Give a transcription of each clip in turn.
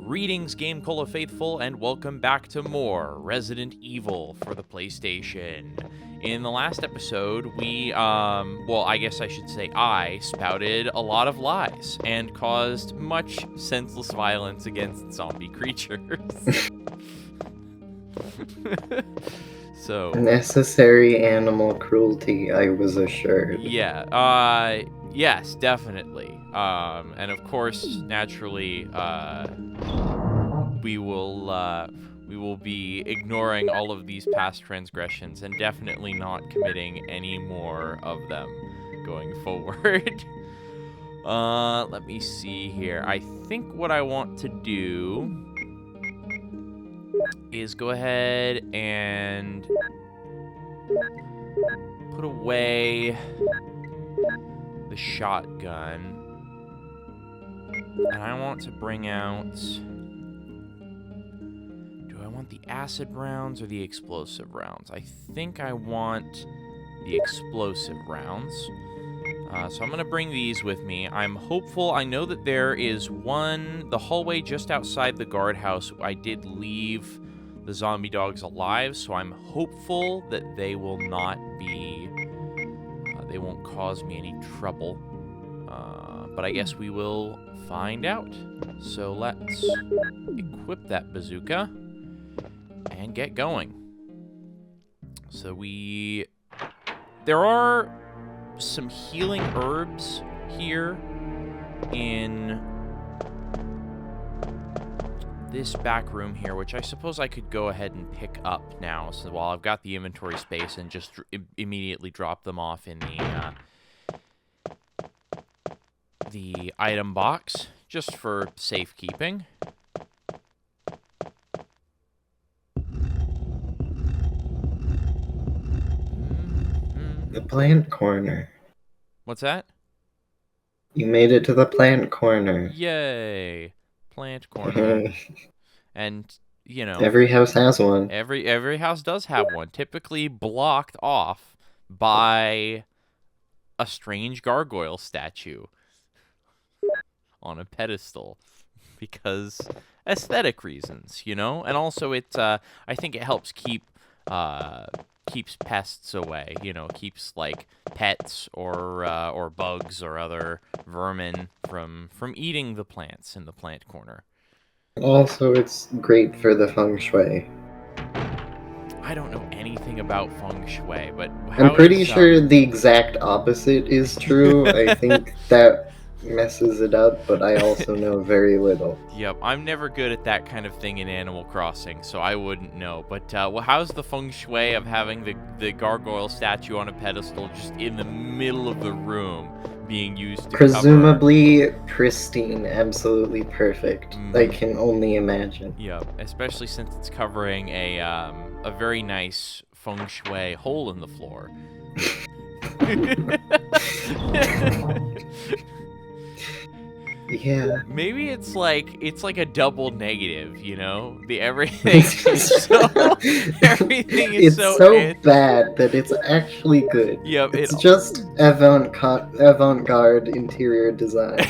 Greetings, GameCola faithful, and welcome back to more Resident Evil for the PlayStation. In the last episode, we, well, I guess I should say I spouted a lot of lies and caused much senseless violence against zombie creatures. So... necessary animal cruelty, I was assured. Yeah, yes, definitely. And of course, naturally, we will be ignoring all of these past transgressions and definitely not committing any more of them going forward. Let me see here. I think what I want to do is go ahead and put away the shotgun. And I want to bring out... do I want the acid rounds or the explosive rounds? I think I want the explosive rounds. So I'm going to bring these with me. I'm hopeful. I know that there is the hallway just outside the guardhouse. I did leave the zombie dogs alive, so I'm hopeful that they will not be... they won't cause me any trouble. But I guess we will find out. So let's equip that bazooka and get going. So there are some healing herbs here in this back room here, which I suppose I could go ahead and pick up now. So while I've got the inventory space and just immediately drop them off in the item box, just for safekeeping. The plant corner. What's that? You made it to the plant corner. Yay! Plant corner. And, you know... every house has one. Every house does have one. Typically blocked off by a strange gargoyle statue on a pedestal, because aesthetic reasons, you know? And also I think it helps keeps pests away, you know, keeps like pets or bugs or other vermin from eating the plants in the plant corner. Also, it's great for the Feng Shui. I don't know anything about Feng Shui, but I'm pretty sure the exact opposite is true. I think that messes it up, but I also know very little. Yep, I'm never good at that kind of thing in Animal Crossing, so I wouldn't know. But well, how's the Feng Shui of having the gargoyle statue on a pedestal just in the middle of the room being used to presumably pristine, absolutely perfect. I can only imagine. Yep, especially since it's covering a very nice Feng Shui hole in the floor. Yeah. Maybe it's like a double negative, you know? Everything is so bad that it's actually good. Yep, it's just avant-garde interior design.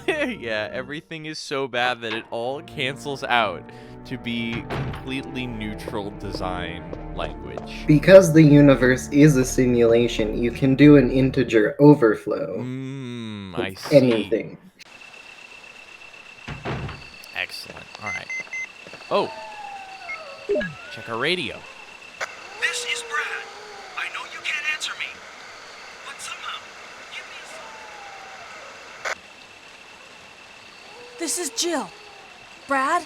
Yeah, everything is so bad that it all cancels out to be completely neutral design language. Because the universe is a simulation, you can do an integer overflow. I see. Anything. Excellent. All right. Oh. Check our radio. This is Brad. I know you can't answer me, but somehow, give me a sign. This is Jill. Brad?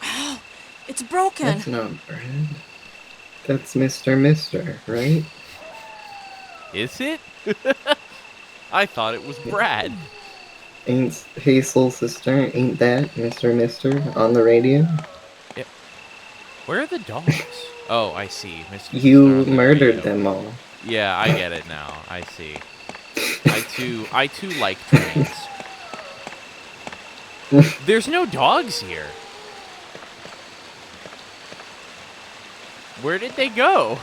Oh, it's broken. That's not Brad. That's Mr. right? Is it? I thought it was Brad. Ain't Hazel's sister, ain't that Mr. on the radio? Yeah. Where are the dogs? Oh, I see. Mr. You murdered them all. Yeah, I get it now. I see. I too like trains. There's no dogs here. Where did they go?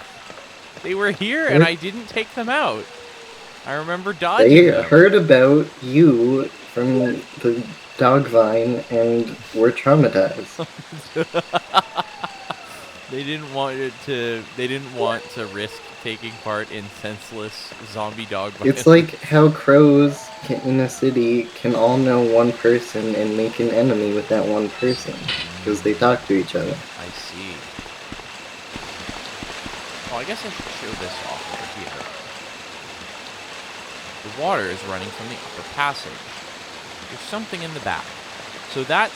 They were here and I didn't take them out. I remember dodging them. They heard about you from the dog vine, and we're traumatized. They didn't want it to. They didn't want to risk taking part in senseless zombie dog violence. It's like how crows in a city can all know one person and make an enemy with that one person because they talk to each other. I see. Oh, I guess I should show this off over here. The water is running from the upper passage. There's something in the back. So that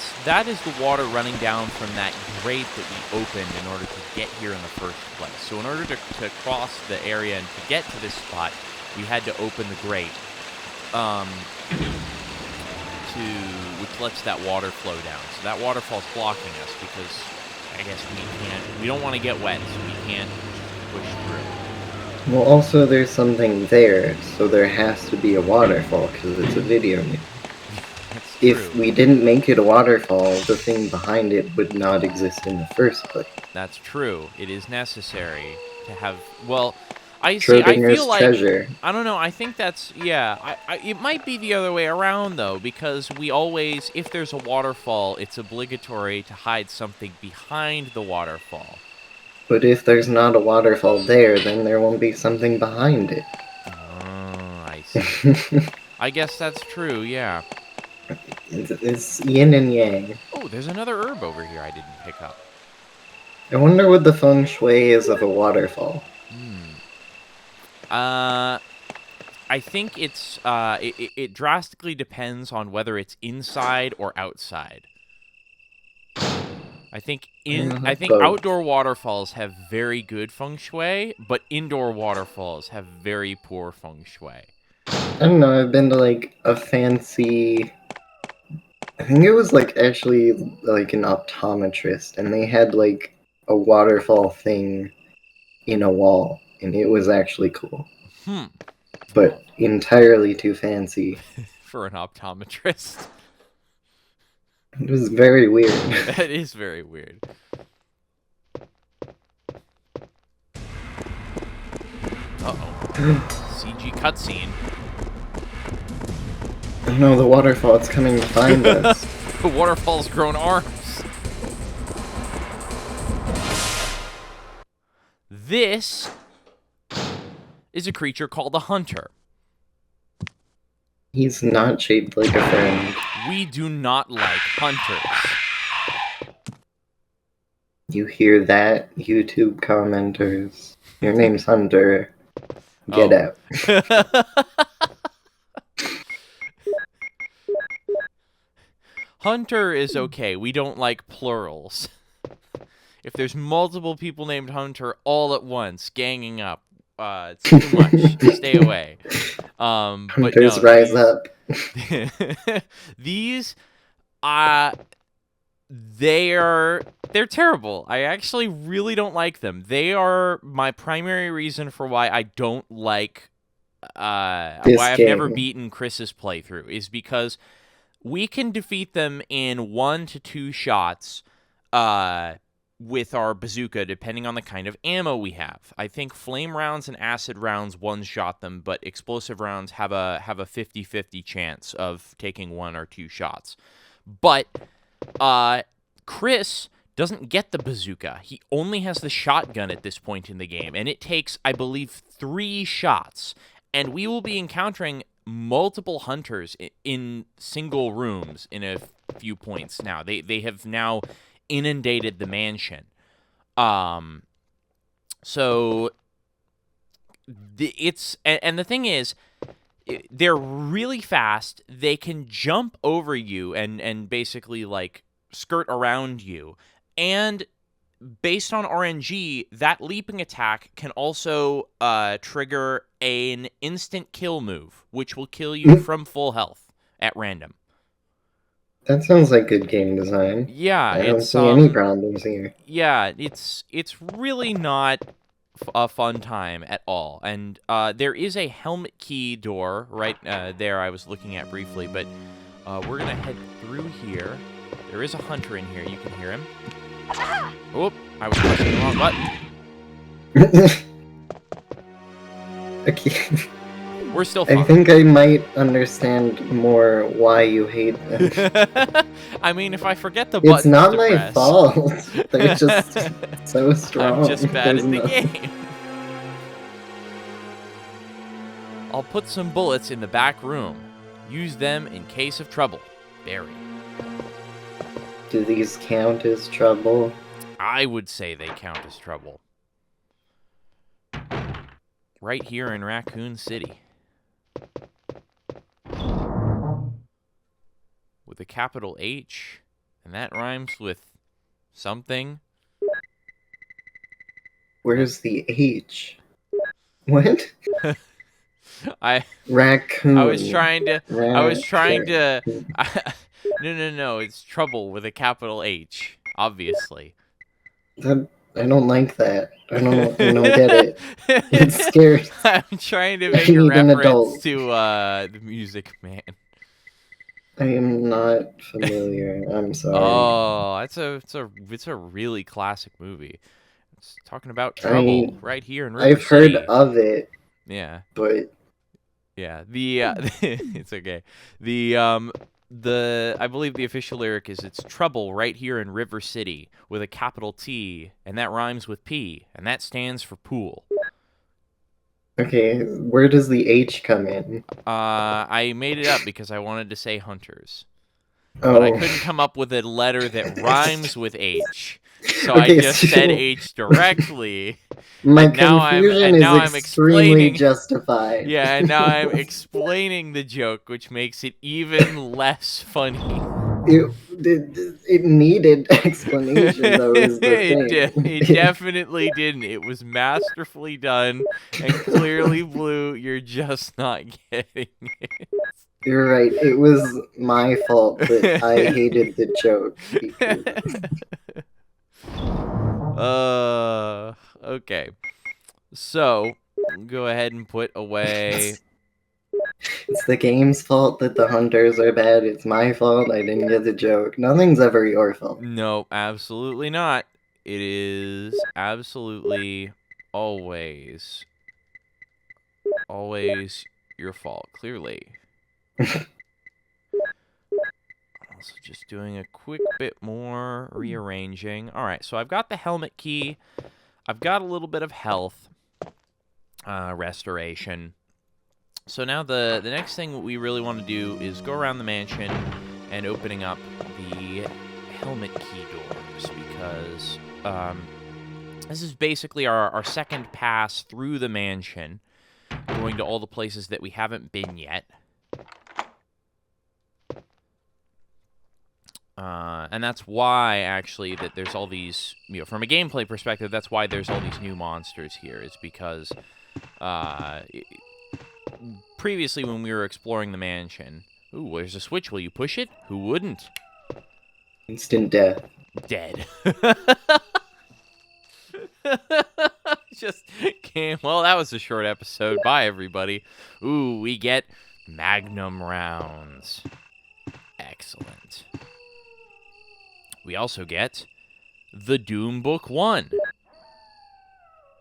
is the water running down from that grate that we opened in order to get here in the first place. So in order to cross the area and to get to this spot, we had to open the grate, which lets that water flow down. So that waterfall's blocking us because I guess we don't want to get wet, so we can't push through. Well, also there's something there, so there has to be a waterfall because it's a video game. If we didn't make it a waterfall, the thing behind it would not exist in the first place. That's true. It is necessary to have. Well, I Schrodinger's feel like treasure. I don't know. I think that's it might be the other way around though, because we always, if there's a waterfall, it's obligatory to hide something behind the waterfall. But if there's not a waterfall there, then there won't be something behind it. Oh, I see. I guess that's true. Yeah. It's yin and yang. Oh, there's another herb over here I didn't pick up. I wonder what the feng shui is of a waterfall. I think it's it drastically depends on whether it's inside or outside. I think both. outdoor waterfalls have very good feng shui, but indoor waterfalls have very poor feng shui. I don't know, I've been to like a fancy... I think it was like actually like an optometrist, and they had like a waterfall thing in a wall, and it was actually cool. But entirely too fancy. For an optometrist. It was very weird. That is very weird. Uh-oh. CG cutscene. Oh no, the waterfall, it's coming to find us. The waterfall's grown arms. This is a creature called a hunter. He's not shaped like a friend. We do not like hunters. You hear that, YouTube commenters? Your name's Hunter. Get out. Hunter is okay. We don't like plurals. If there's multiple people named Hunter all at once, ganging up, it's too much. Stay away. Hunters rise up. These, they're terrible. I actually really don't like them. They are my primary reason for why I don't like, why I've never beaten Chris's playthrough, is because we can defeat them in 1 to 2 shots, with our bazooka, depending on the kind of ammo we have. I think flame rounds and acid rounds one-shot them, but explosive rounds have a 50-50 chance of taking 1 or 2 shots. But Chris doesn't get the bazooka. He only has the shotgun at this point in the game, and it takes, I believe, 3 shots. And we will be encountering multiple hunters in single rooms in a few points now. They have now inundated the mansion. So the thing is, they're really fast. They can jump over you and basically like skirt around you. And based on RNG, that leaping attack can also trigger an instant kill move, which will kill you from full health at random. That sounds like good game design. Yeah, I don't see any problems here. Yeah, it's really not a fun time at all. And there is a helmet key door right there I was looking at briefly, but we're going to head through here. There is a hunter in here. You can hear him. Oh, I was pressing the wrong button. Okay. We're still I fine. think I might understand more why you hate them. I mean, if I forget the It's buttons not to my press... fault. They're just so strong. I'm just bad There's at the nothing. game. I'll put some bullets in the back room. Use them in case of trouble. Barry. Do these count as trouble? I would say they count as trouble. Right here in Raccoon City. With a capital H, and that rhymes with something. Where's the H? What? I Raccoon. was trying to Raccoon. No, it's trouble with a capital H, obviously. I don't like that. I don't get it. It's scary. I'm trying to I make a need an reference adult. to the Music Man. I am not familiar. I'm sorry. Oh, it's a really classic movie. It's talking about trouble right here in River I've heard City. of it, Yeah. but Yeah, it's okay. I believe the official lyric is "It's trouble right here in River City with a capital T, and that rhymes with P, and that stands for pool." okay, where does the H come in? I made it up because I wanted to say hunters, but I Oh, couldn't come up with a letter that rhymes with H, so Okay, I just said so- H directly. my And now confusion I'm is extremely explaining- justified. Yeah, and now I'm explaining the joke, which makes it even less funny. It needed explanation, though, is the thing. It definitely didn't. It was masterfully done and clearly blue. You're just not getting it. You're right. It was my fault that I hated the joke. Okay. So, go ahead and put away. It's the game's fault that the hunters are bad. It's my fault I didn't get the joke. Nothing's ever your fault. No, absolutely not. It is absolutely always your fault, clearly. Also just doing a quick bit more rearranging. All right, so I've got the helmet key. I've got a little bit of health restoration. So now the next thing we really want to do is go around the mansion and opening up the helmet key doors, because this is basically our second pass through the mansion, going to all the places that we haven't been yet. And that's why, actually, that there's all these, from a gameplay perspective, that's why there's all these new monsters here, is because previously when we were exploring the mansion, ooh, there's a switch, will you push it? Who wouldn't? Instant death. Dead. Just came. Well, that was a short episode. Bye, everybody. Ooh, we get Magnum rounds. Excellent. We also get the Doom Book 1.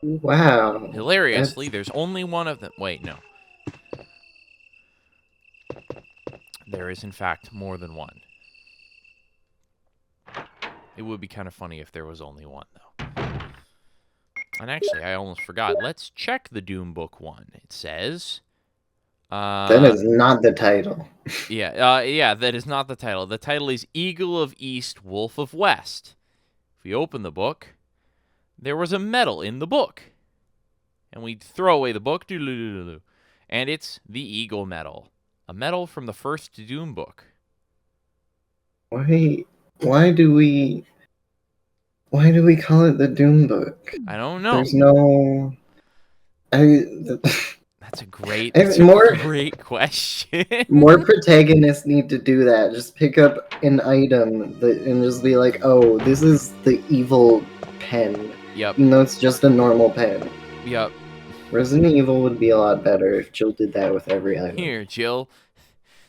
Wow. Hilariously, there's only one of them. Wait, no. There is, in fact, more than one. It would be kind of funny if there was only one, though. And actually, I almost forgot. Let's check the Doom Book 1. It says... that is not the title. Yeah, that is not the title. The title is Eagle of East, Wolf of West. If we open the book, there was a medal in the book. And we throw away the book, and it's the Eagle Medal. A medal from the first Doom book. Why do we call it the Doom Book? I don't know. There's no... That's a great question. More protagonists need to do that. Just pick up an item and just be like, oh, this is the evil pen. Yep. Even though it's just a normal pen. Yep. Resident Evil would be a lot better if Jill did that with every item. Here, Jill.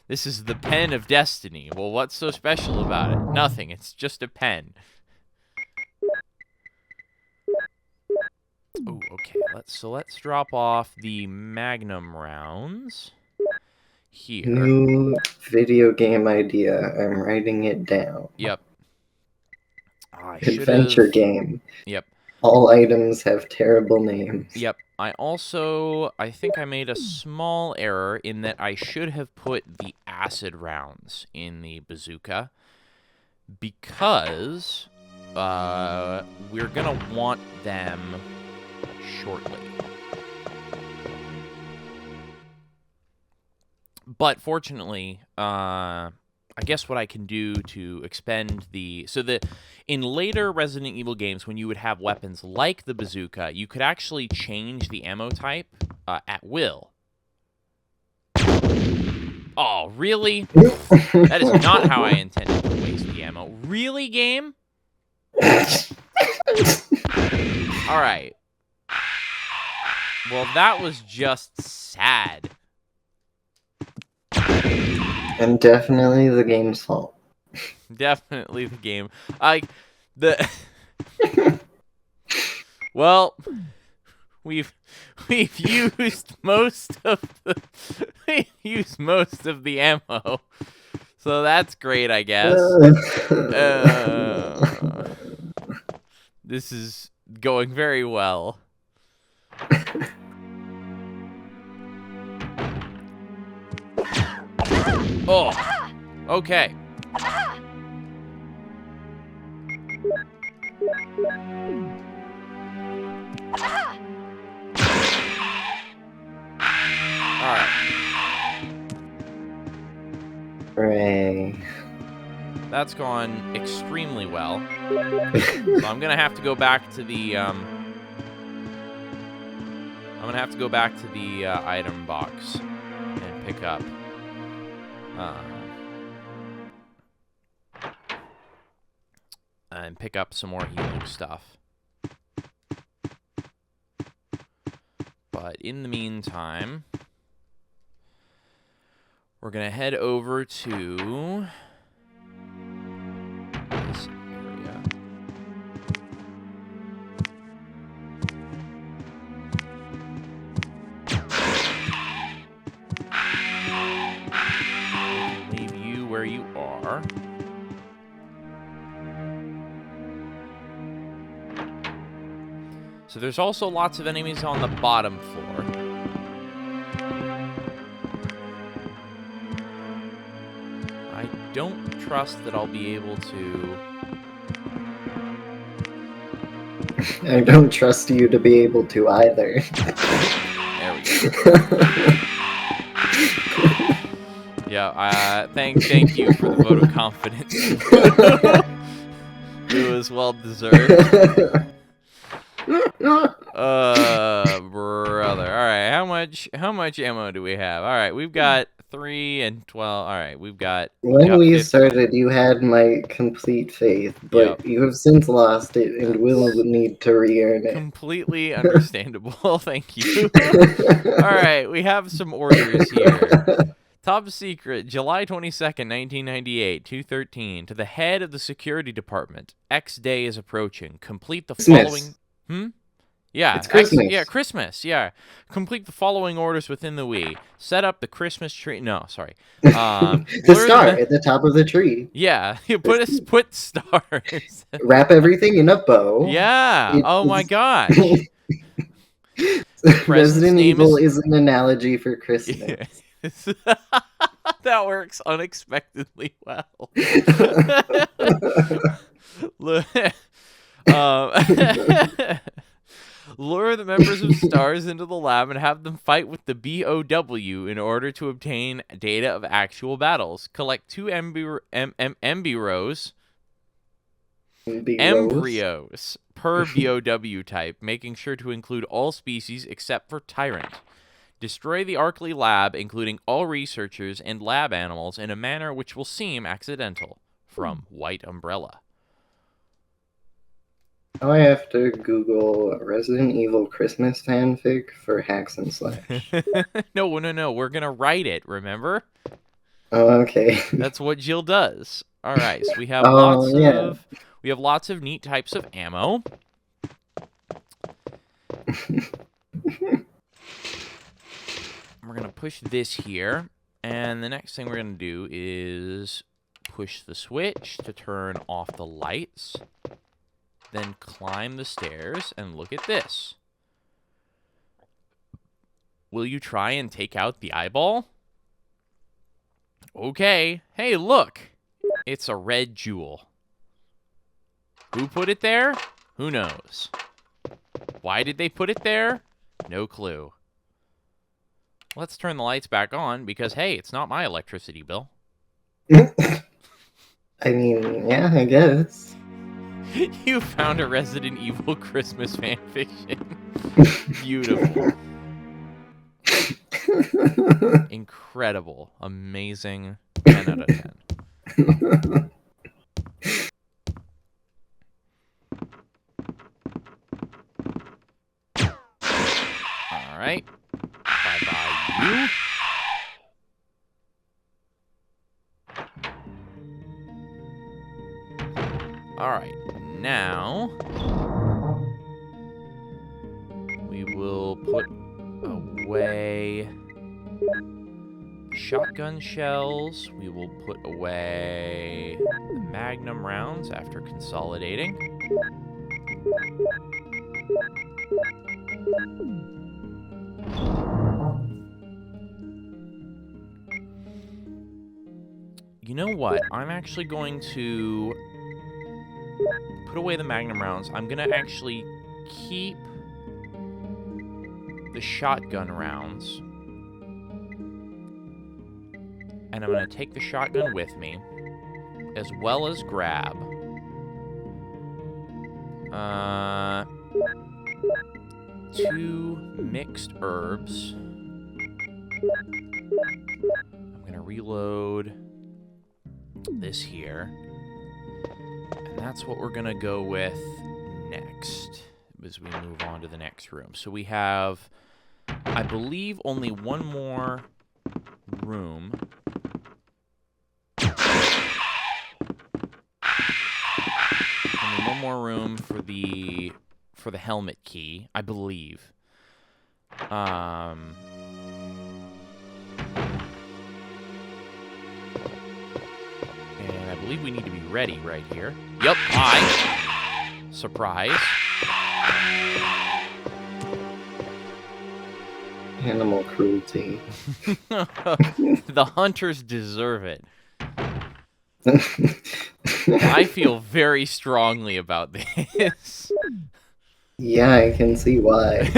This is the pen of destiny. Well, what's so special about it? Nothing. It's just a pen. Oh, okay. Let's drop off the Magnum rounds here. New video game idea. I'm writing it down. Yep. I Adventure should've... game. Yep. All items have terrible names. Yep. I think I made a small error in that I should have put the acid rounds in the bazooka because we're gonna want them shortly. But fortunately, I guess what I can do to expend the... So in later Resident Evil games, when you would have weapons like the bazooka, you could actually change the ammo type at will. Oh, really? That is not how I intended to waste the ammo. Really, game? Alright. Well, that was just sad. And definitely the game's fault. Definitely the game. Well, we've used most of the ammo, so that's great, I guess. This is going very well. Oh, okay. Alright. Hooray. That's gone extremely well. So I'm gonna have to go back to the item box and pick up some more healing stuff. But in the meantime, we're going to head over to this area. Leave you where you are. So there's also lots of enemies on the bottom floor. I don't trust that I'll be able to... I don't trust you to be able to either. There we go. Yeah, thank you for the vote of confidence. It was well deserved. Brother. Alright, how much ammo do we have? Alright, we've got 3 and 12. Alright, we've got... When we 50. started, you had my complete faith, but Yep. you have since lost it and will need to re-earn it. Completely understandable. Thank you. Alright, we have some orders here. Top secret, July 22nd, 1998, 2:13. To the head of the security department. X day is approaching. Complete the following... Yeah. It's Christmas. Christmas. Yeah. Complete the following orders within the Wii. Set up the Christmas tree. No, sorry. The star at the top of the tree. Yeah. You put stars. Wrap everything in a bow. Yeah. Oh my gosh. Resident Evil is an analogy for Christmas. That works unexpectedly well. Lure the members of STARS into the lab and have them fight with the BOW in order to obtain data of actual battles. Collect 2 embryos per BOW type, making sure to include all species except for Tyrant. Destroy the Arkley lab, including all researchers and lab animals, in a manner which will seem accidental. From White Umbrella. Now I have to Google Resident Evil Christmas fanfic for hacks and slash. No. We're going to write it, remember? Oh, okay. That's what Jill does. All right, so we have lots of neat types of ammo. We're going to push this here. And the next thing we're going to do is push the switch to turn off the lights. Then climb the stairs and look at this. Will you try and take out the eyeball? Okay. Hey, look. It's a red jewel. Who put it there? Who knows? Why did they put it there? No clue. Let's turn the lights back on because, hey, it's not my electricity bill. I mean, yeah, I guess. You found a Resident Evil Christmas fanfiction. Beautiful. Incredible. Amazing. 10 out of 10. Alright. Bye-bye, you. Alright, now we will put away shotgun shells. We will put away the magnum rounds after consolidating. You know what? I'm actually going to put away the magnum rounds. I'm going to actually keep the shotgun rounds. And I'm going to take the shotgun with me, as well as grab 2 mixed herbs. I'm going to reload this here. And that's what we're going to go with next as we move on to the next room. So we have, I believe, only one more room. Only one more room for the helmet key, I believe. And I believe we need to be ready right here. Yep, hi. Surprise. Animal cruelty. The hunters deserve it. I feel very strongly about this. Yeah, I can see why.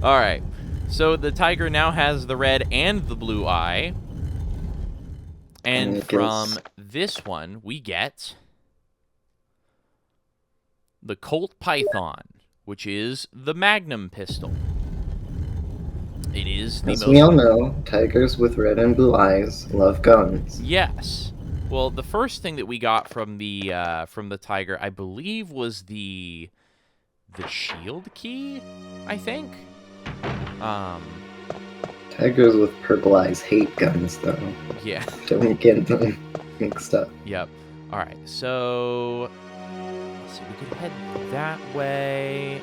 Alright, so the tiger now has the red and the blue eye. And from this one, we get the Colt Python, which is the Magnum pistol. It is the As we all know, tigers with red and blue eyes love guns. Yes. Well, the first thing that we got from the tiger, I believe, was the shield key, I think. Tigers with purple eyes hate guns, though. Yeah. Don't get them mixed up. Yep. All right. So, let's see. We could head that way.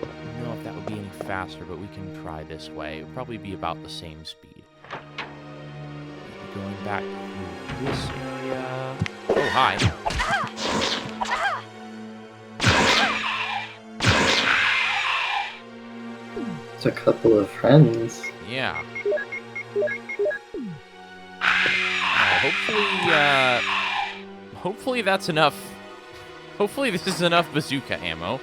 I don't know if that would be any faster, but we can try this way. It would probably be about the same speed. Going back through this area. Oh, hi. It's a couple of friends. Yeah. Hopefully that's enough. Hopefully this is enough bazooka ammo.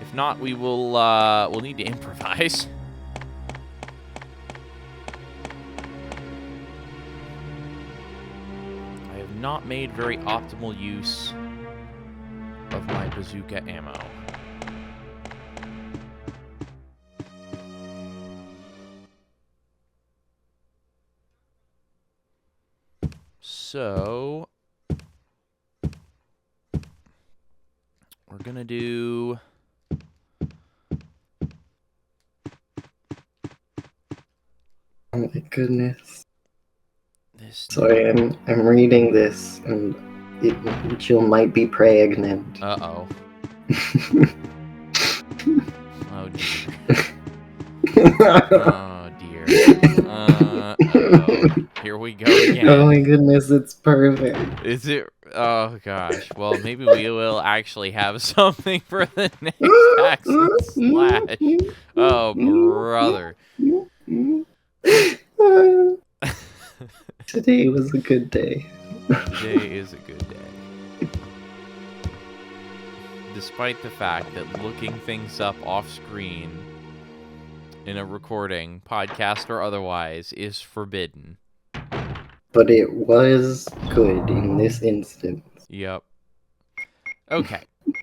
If not, we'll need to improvise. I have not made very optimal use of my bazooka ammo. So, we're gonna do... Oh my goodness. this. Sorry, I'm reading this, and Jill might be pregnant. Uh-oh. Oh, dear. Oh, dear. Uh-oh. Here we go again. Oh my goodness, it's perfect. Is it? Oh, gosh. Well, maybe we will actually have something for the next Hacks and Slash. Oh, brother. Today was a good day. Today is a good day. Despite the fact that looking things up off screen in a recording, podcast or otherwise, is forbidden. But it was good in this instance. Yep. Okay. We're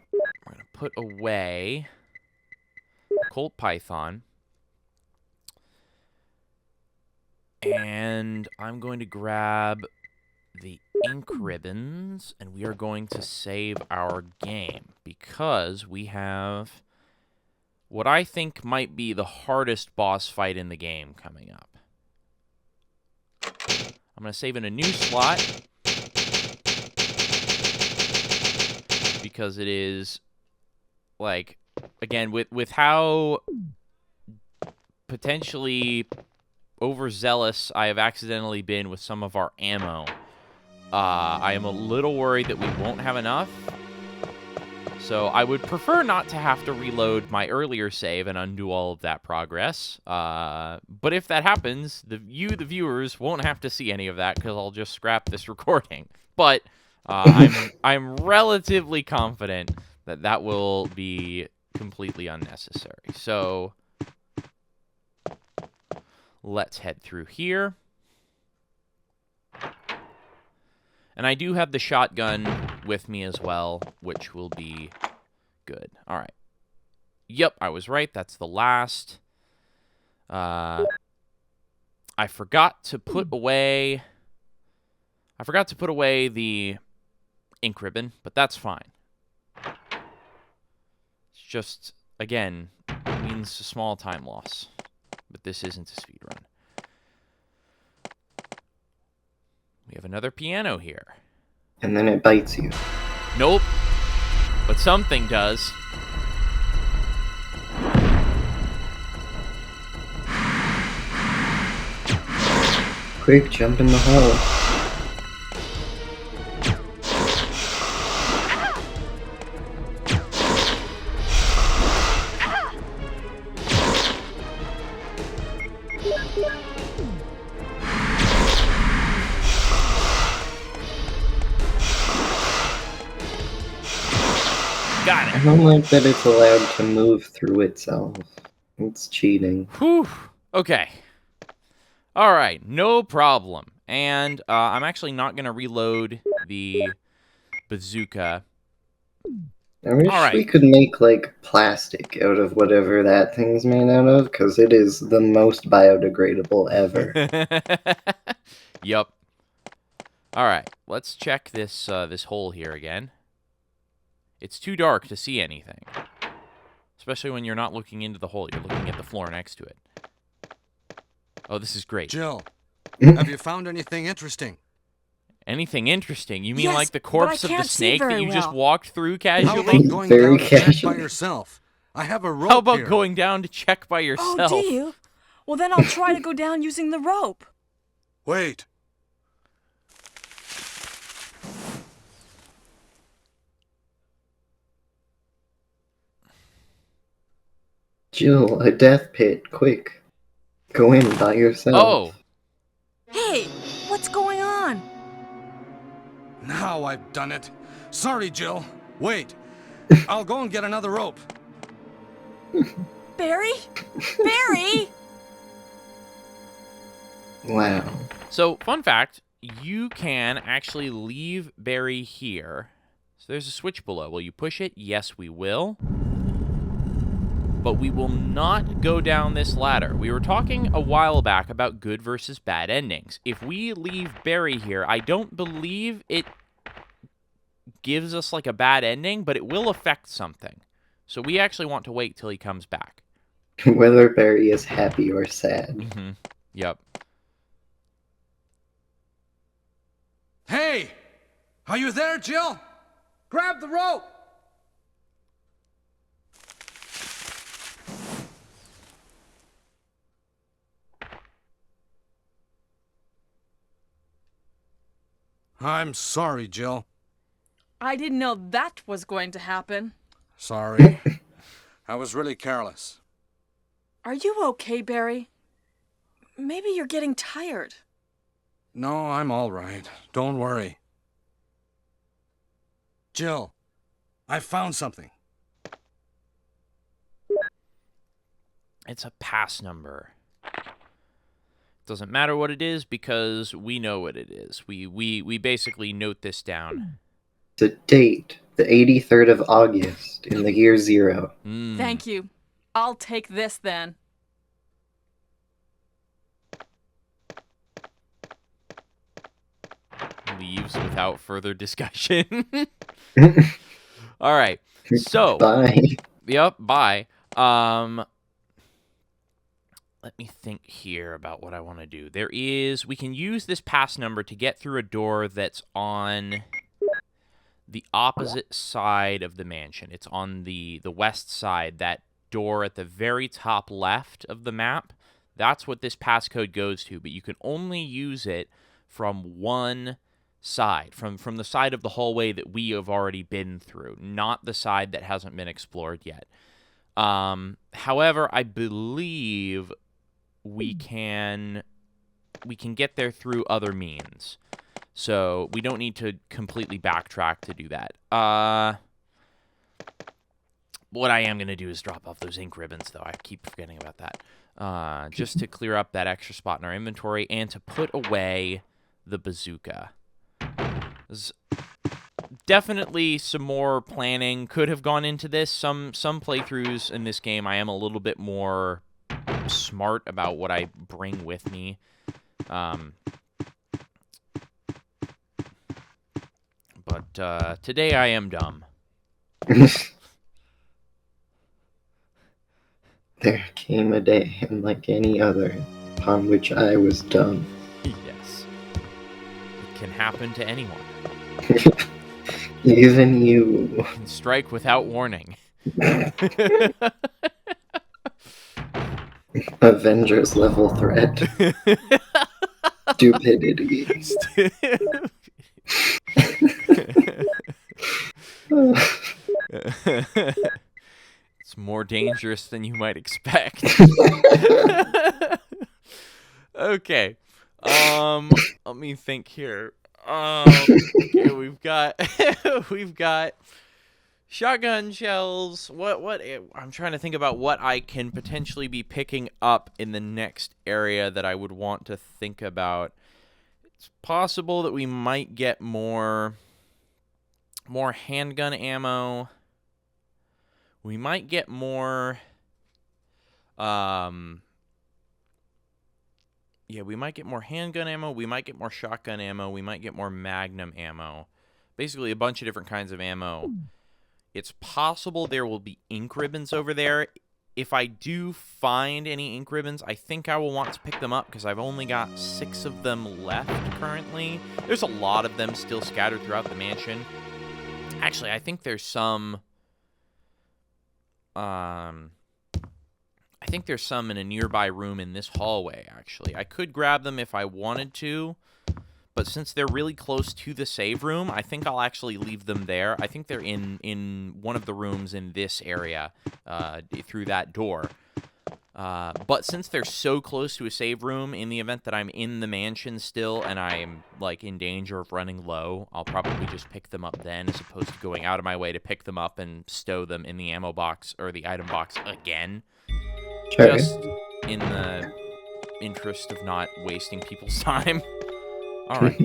going to put away Colt Python. And I'm going to grab the ink ribbons, and we are going to save our game because we have what I think might be the hardest boss fight in the game coming up. I'm going to save in a new slot because it is, like, again, with how potentially overzealous I have accidentally been with some of our ammo, I am a little worried that we won't have enough. So I would prefer not to have to reload my earlier save and undo all of that progress. But if that happens, the viewers, won't have to see any of that because I'll just scrap this recording. But I'm relatively confident that that will be completely unnecessary. So let's head through here. And I do have the shotgun with me as well, which will be good. All right. Yep, I was right. That's the last. I forgot to put away the ink ribbon, but that's fine. It's just, again, it means a small time loss. But this isn't a speedrun. We have another piano here. And then it bites you. Nope. But something does. Quick, jump in the hole. Got it. I don't like that it's allowed to move through itself. It's cheating. Whew. Okay. All right. No problem. And I'm actually not going to reload the bazooka. I wish All right. we could make, like, plastic out of whatever that thing's made out of, because it is the most biodegradable ever. Yep. All right. Let's check this this hole here again. It's too dark to see anything. Especially when you're not looking into the hole. You're looking at the floor next to it. Oh, this is great. Jill, have you found anything interesting? Anything interesting? You mean Yes, like the but corpse I of the can't see snake that very you just well. walked through How casually? about going Very down to check by casually. yourself? I have a rope How about here. going down to check by yourself? Oh, do you? Well, then I'll try to go down using the rope. Wait. Jill, a death pit, quick. Go in by yourself. Oh, Hey, what's going on? Now I've done it. Sorry, Jill. Wait. I'll go and get another rope. Barry? Barry? Wow. so fun fact, you can actually leave Barry here. So there's a switch below. Will you push it? Yes, we will. But we will not go down this ladder. We were talking a while back about good versus bad endings. If we leave Barry here, I don't believe it gives us like a bad ending, but it will affect something. So we actually want to wait till he comes back. Whether Barry is happy or sad. Mm-hmm. Yep. Hey! Are you there, Jill? Grab the rope! I'm sorry, Jill. I didn't know that was going to happen. Sorry. I was really careless. Are you okay, Barry? Maybe you're getting tired. No, I'm all right. Don't worry. Jill, I found something. It's a pass number. Doesn't matter what it is because we know what it is. We basically note this down. The date, the 83rd of August, in the year 0. Thank you. I'll take this then. Leaves without further discussion. All right. So, Bye. yep, bye. Let me think here about what I want to do. We can use this pass number to get through a door that's on the opposite side of the mansion. It's on the west side, that door at the very top left of the map. That's what this passcode goes to, but you can only use it from one side, from the side of the hallway that we have already been through, not the side that hasn't been explored yet. However, I believe we can get there through other means. So we don't need to completely backtrack to do that. What I am going to do is drop off those ink ribbons, though. I keep forgetting about that. Just to clear up that extra spot in our inventory and to put away the bazooka. There's definitely some more planning could have gone into this. Some playthroughs in this game, I am a little bit more smart about what I bring with me. But today I am dumb. There came a day, unlike any other, upon which I was dumb. Yes. It can happen to anyone. Even you. It can strike without warning. Avengers level threat. Stupidity. It's more dangerous than you might expect. Okay. Let me think here. Okay, we've got shotgun shells. What I'm trying to think about what I can potentially be picking up in the next area that I would want to think about. It's possible that we might get more handgun ammo. We might get more we might get more handgun ammo, we might get more shotgun ammo, we might get more magnum ammo. Basically a bunch of different kinds of ammo. It's possible there will be ink ribbons over there. If I do find any ink ribbons, I think I will want to pick them up because I've only got 6 of them left currently. There's a lot of them still scattered throughout the mansion. Actually, I think there's some in a nearby room in this hallway, actually. I could grab them if I wanted to, but since they're really close to the save room, I think I'll actually leave them there. I think they're in one of the rooms in this area, through that door. But since they're so close to a save room, in the event that I'm in the mansion still and I'm, like, in danger of running low, I'll probably just pick them up then, as opposed to going out of my way to pick them up and stow them in the ammo box or the item box again. Sure. Just in the interest of not wasting people's time. All right.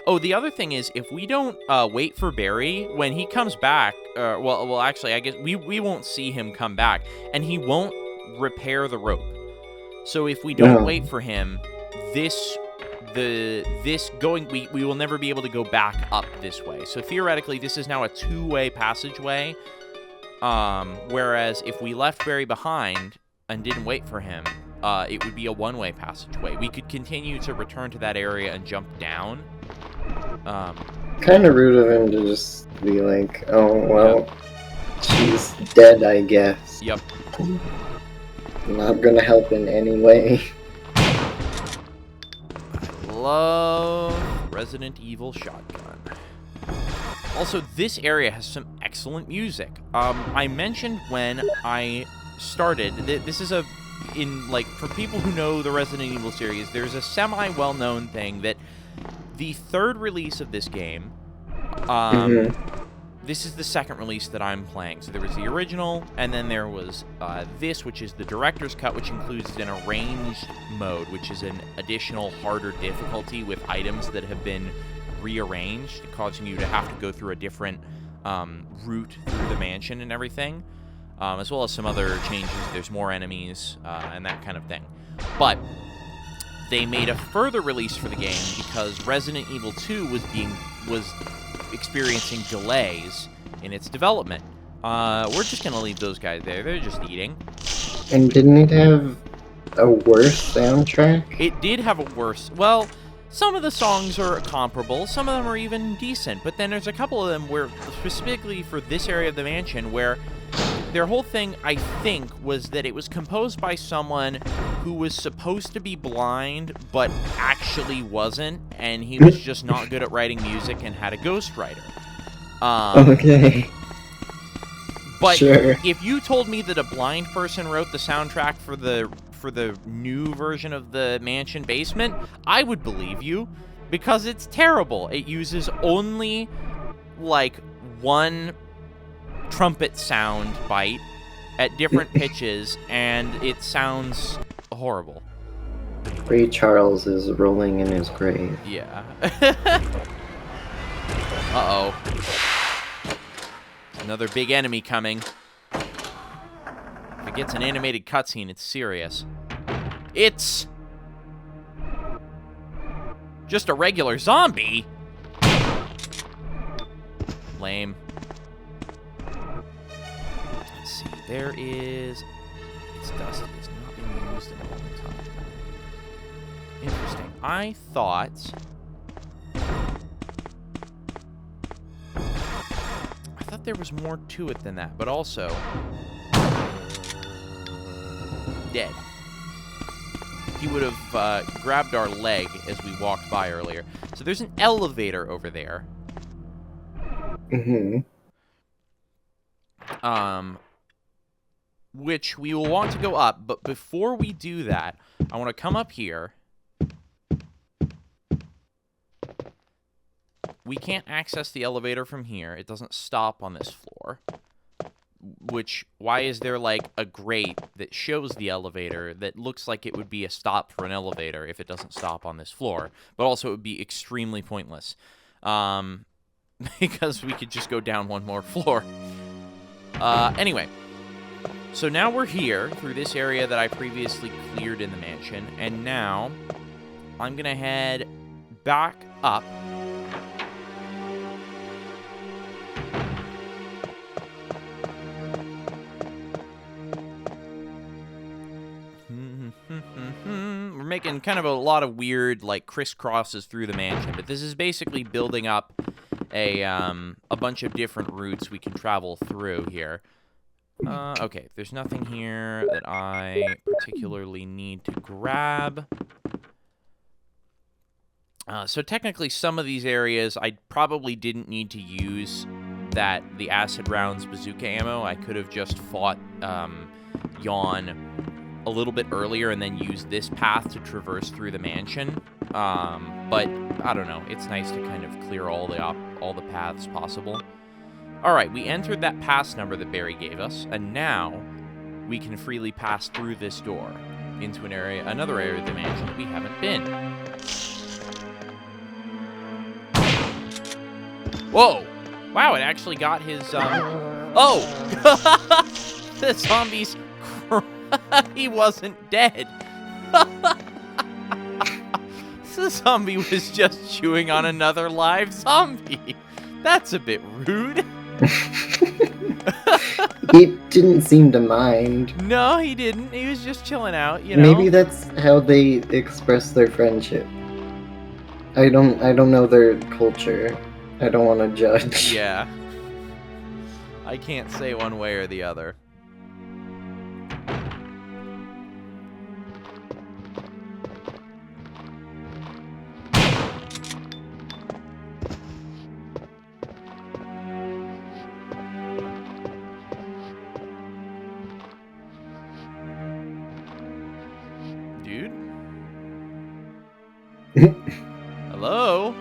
Oh, the other thing is, if we don't wait for Barry, when he comes back, well, actually, I guess we won't see him come back, and he won't repair the rope. So if we don't wait for him, we will never be able to go back up this way. So theoretically, this is now a 2-way passageway. Whereas if we left Barry behind and didn't wait for him, it would be a 1-way passageway. We could continue to return to that area and jump down. Kind of rude of him to just be like, oh, well, she's dead, I guess. Yep. I'm not gonna help in any way. Love Resident Evil shotgun. Also, this area has some excellent music. I mentioned when I started, this is for people who know the Resident Evil series, there's a semi-well-known thing that the third release of this game, this is the second release that I'm playing. So there was the original, and then there was this, which is the director's cut, which includes an arranged mode, which is an additional harder difficulty with items that have been rearranged, causing you to have to go through a different route through the mansion and everything, as well as some other changes. There's more enemies and that kind of thing. But they made a further release for the game because Resident Evil 2 was experiencing delays in its development. We're just gonna leave those guys there. They're just eating. And didn't it have a worse soundtrack? It did have a worse... Well, some of the songs are comparable. Some of them are even decent. But then there's a couple of them where, specifically for this area of the mansion, where their whole thing, I think, was that it was composed by someone who was supposed to be blind, but actually wasn't, and he was just not good at writing music and had a ghostwriter. Okay. But sure. If you told me that a blind person wrote the soundtrack for the new version of the mansion basement, I would believe you, because it's terrible. It uses only, like, one trumpet sound bite at different pitches, and it sounds horrible. Ray Charles is rolling in his grave. Yeah. Uh-oh. Another big enemy coming. If it gets an animated cutscene, it's serious. It's just a regular zombie. Lame. Let's see. There is... It's dusty. It's not being used in a long time. Interesting. I thought there was more to it than that, but also dead. He would have grabbed our leg as we walked by earlier. So there's an elevator over there. Which we will want to go up, but before we do that, I want to come up here. We can't access the elevator from here. It doesn't stop on this floor. Why is there, like, a grate that shows the elevator that looks like it would be a stop for an elevator if it doesn't stop on this floor? But also it would be extremely pointless. Because we could just go down one more floor. Anyway. So now we're here through this area that I previously cleared in the mansion. And now I'm going to head back up. We're making kind of a lot of weird, like, crisscrosses through the mansion, but this is basically building up a bunch of different routes we can travel through here. Okay, there's nothing here that I particularly need to grab. So technically, some of these areas I probably didn't need to use the acid rounds bazooka ammo. I could have just fought Yawn a little bit earlier and then use this path to traverse through the mansion. But I don't know. It's nice to kind of clear all the paths possible. All right, we entered that pass number that Barry gave us, and now we can freely pass through this door into another area of the mansion that we haven't been. Whoa! Wow, it actually got his Oh! The zombies. He wasn't dead. The zombie was just chewing on another live zombie. That's a bit rude. He didn't seem to mind. No, he didn't. He was just chilling out, you know. Maybe that's how they express their friendship. I don't know their culture. I don't want to judge. Yeah. I can't say one way or the other. Dude? Hello?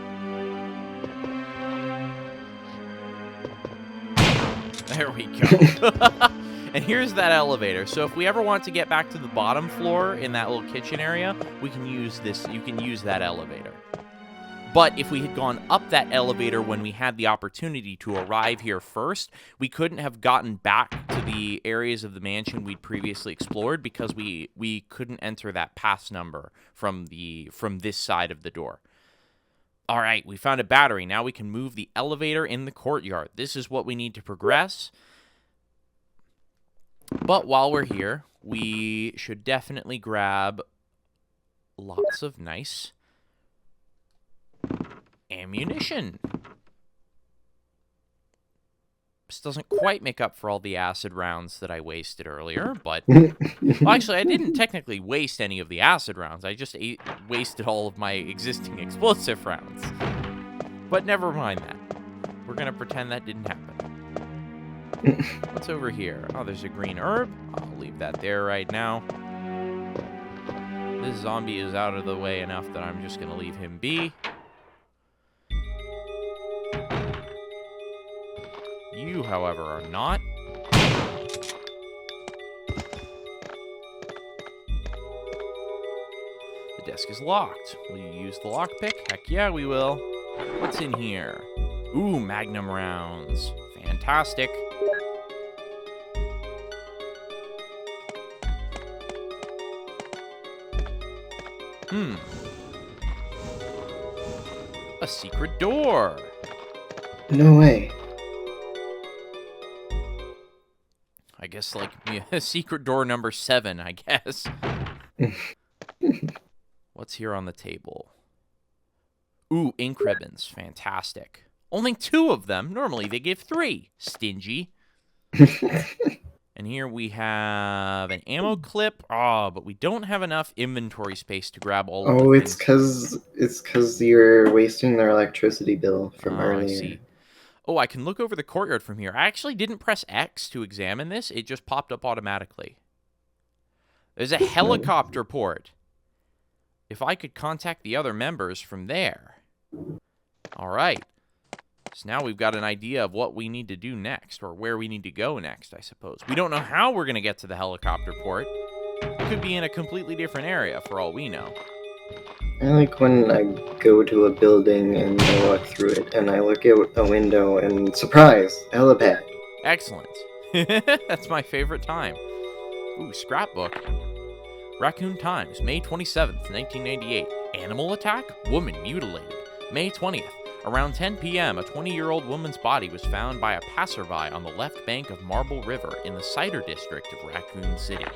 There we go. And here's that elevator. So if we ever want to get back to the bottom floor in that little kitchen area, we can use this. You can use that elevator. But if we had gone up that elevator when we had the opportunity to arrive here first, we couldn't have gotten back to the areas of the mansion we'd previously explored because we couldn't enter that pass number from this side of the door. All right, we found a battery. Now we can move the elevator in the courtyard. This is what we need to progress. But while we're here, we should definitely grab lots of nice ammunition. This doesn't quite make up for all the acid rounds that I wasted earlier, but... Well, actually, I didn't technically waste any of the acid rounds. I just wasted all of my existing explosive rounds. But never mind that. We're going to pretend that didn't happen. What's over here? Oh, there's a green herb. I'll leave that there right now. This zombie is out of the way enough that I'm just going to leave him be. You, however, are not. The desk is locked. Will you use the lockpick? Heck yeah, we will. What's in here? Ooh, magnum rounds. Fantastic. A secret door. No way. I guess, like, secret door number 7, I guess. What's here on the table? Ooh, ink ribbons. Fantastic. Only 2 of them. Normally they give 3. Stingy. And here we have an ammo clip. Oh, but we don't have enough inventory space to grab all of the things. It's because you're wasting their electricity bill from earlier. I see. Oh, I can look over the courtyard from here. I actually didn't press X to examine this. It just popped up automatically. There's a helicopter port. If I could contact the other members from there. All right. So now we've got an idea of what we need to do next, or where we need to go next, I suppose. We don't know how we're going to get to the helicopter port. It could be in a completely different area, for all we know. I like when I go to a building and I walk through it, and I look out a window and surprise, helipad. Excellent. That's my favorite time. Ooh, scrapbook. Raccoon Times, May 27th, 1998. Animal attack? Woman mutilated. May 20th. Around 10 p.m., a 20-year-old woman's body was found by a passerby on the left bank of Marble River in the Cider District of Raccoon City.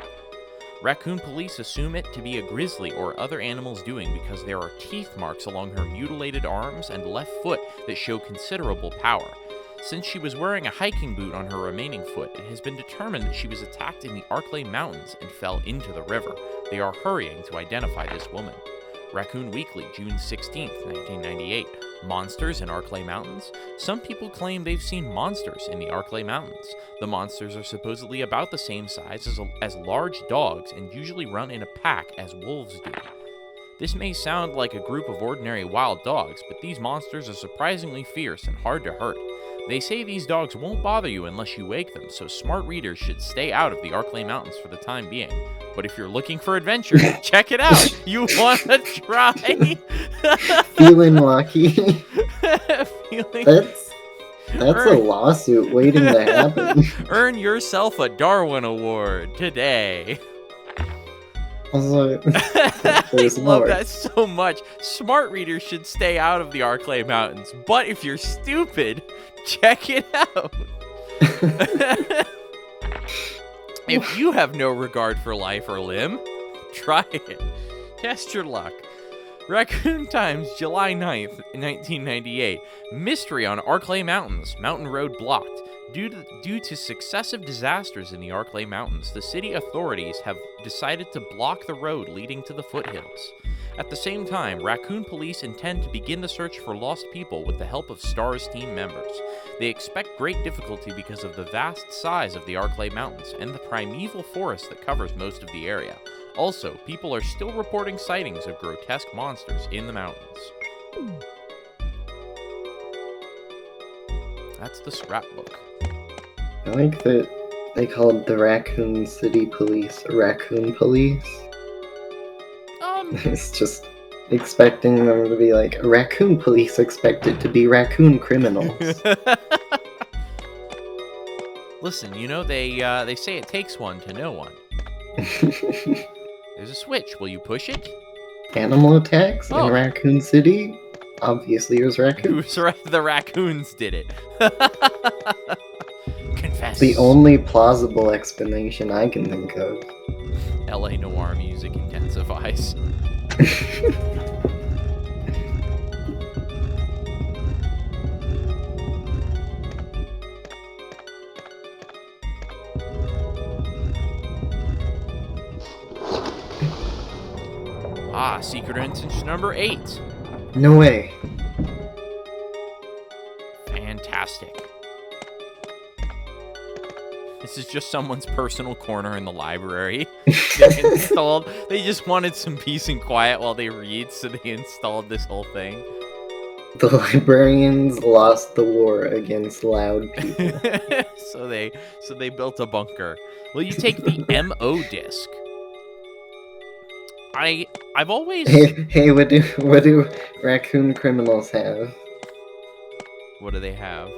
Raccoon police assume it to be a grizzly or other animal's doing because there are teeth marks along her mutilated arms and left foot that show considerable power. Since she was wearing a hiking boot on her remaining foot, it has been determined that she was attacked in the Arklay Mountains and fell into the river. They are hurrying to identify this woman. Raccoon Weekly, June 16, 1998. Monsters in Arklay Mountains? Some people claim they've seen monsters in the Arklay Mountains. The monsters are supposedly about the same size as large dogs and usually run in a pack as wolves do. This may sound like a group of ordinary wild dogs, but these monsters are surprisingly fierce and hard to hurt. They say these dogs won't bother you unless you wake them, so smart readers should stay out of the Arklay Mountains for the time being. But if you're looking for adventure, check it out. You want to try? Feeling lucky. Feeling... That's a lawsuit waiting to happen. Earn yourself a Darwin Award today. Also, I love that so much. Smart readers should stay out of the Arklay Mountains, but if you're stupid, check it out. If you have no regard for life or limb, try it. Test your luck. Raccoon Times, July 9th, 1998. Mystery on Arklay Mountains. Mountain road blocked. Due to successive disasters in the Arklay Mountains, the city authorities have decided to block the road leading to the foothills. At the same time, Raccoon Police intend to begin the search for lost people with the help of STARS team members. They expect great difficulty because of the vast size of the Arklay Mountains and the primeval forest that covers most of the area. Also, people are still reporting sightings of grotesque monsters in the mountains. That's the scrapbook. I like that they called the Raccoon City Police Raccoon Police. It's just expecting them to be like, Raccoon Police expected to be raccoon criminals. Listen, you know, they say it takes one to know one. There's a switch. Will you push it? Animal attacks Oh. in Raccoon City? Obviously it was raccoons. The raccoons did it. Confess. The only plausible explanation I can think of. LA Noir music intensifies. Secret entrance number 8. No way. Fantastic. This is just someone's personal corner in the library. They just wanted some peace and quiet while they read, so they installed this whole thing. The librarians lost the war against loud people. so they built a bunker. Will you take the MO disc? I've always Hey, what do raccoon criminals have? What do they have?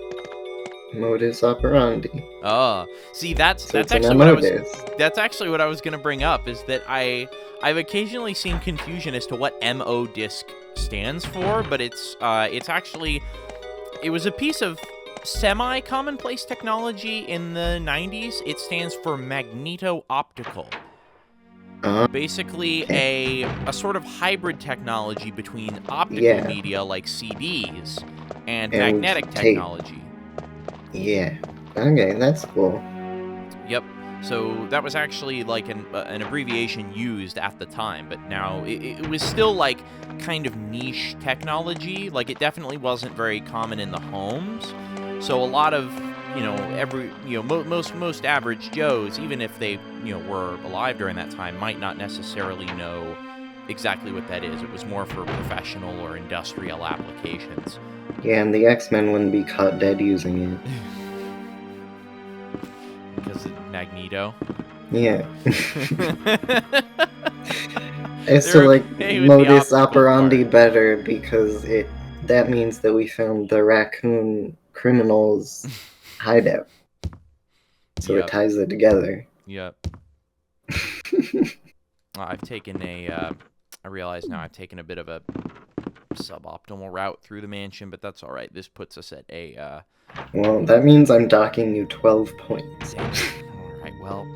Modus operandi. Oh, see, that's So it's actually an what I MO was. disc. That's actually what I was gonna bring up. Is that I've occasionally seen confusion as to what MO disc stands for, but it's actually it was a piece of semi-commonplace technology in the 90s. It stands for magneto-optical. Basically a sort of hybrid technology between optical media like CDs and magnetic tape. technology. Yeah. Okay, that's cool. Yep. So that was actually like an abbreviation used at the time, but now it was still like kind of niche technology. Like it definitely wasn't very common in the homes. So a lot of most average Joes, even if they were alive during that time, might not necessarily know exactly what that is. It was more for professional or industrial applications. Yeah, and the X-Men wouldn't be caught dead using it. Because of Magneto. Yeah. I still like Hey, with the modus optical operandi part. better because that means that we found the raccoon criminals hideout. So Yep. it ties it together. Yep. I've taken I realize now I've taken a bit of a suboptimal route through the mansion, but that's all right. This puts us at a Well, that means I'm docking you 12 points. all right. Well,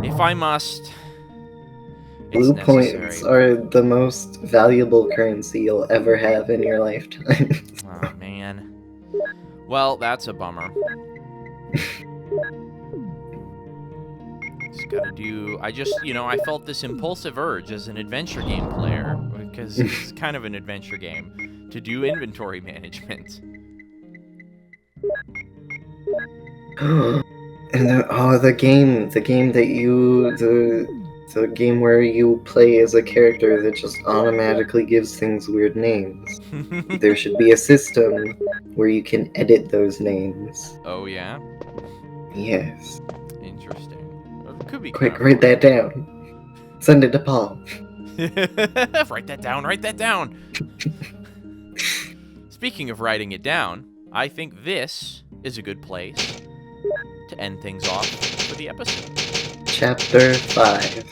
if I must, Blue it's points necessary. are the most valuable currency you'll ever have in your lifetime. Oh man. Well, that's a bummer. Just gotta do. I felt this impulsive urge as an adventure game player, because it's kind of an adventure game, to do inventory management. And the game the game where you play as a character that just automatically gives things weird names. There should be a system where you can edit those names. Oh yeah, Yes. interesting. It could be. Quick, kinda write that down. Send it to Paul. Write that down. Write that down. Speaking of writing it down, I think this is a good place to end things off for the episode. Chapter 5.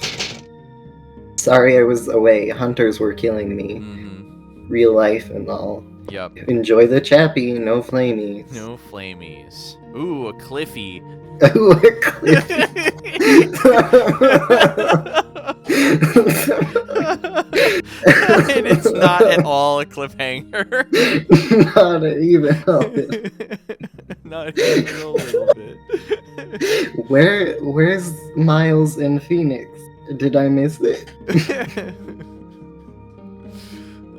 Sorry I was away. Hunters were killing me. Mm-hmm. Real life and all. Yep. Enjoy the chappy, no flamies. No flamies. Ooh, a Cliffy. Ooh, a cliff. And it's not at all a cliffhanger. Not even a bit. Not even a little bit. Where's Miles in Phoenix? Did I miss it?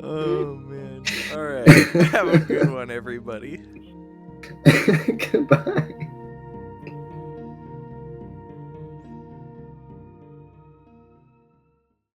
Oh man. Alright. Have a good one, everybody. Goodbye.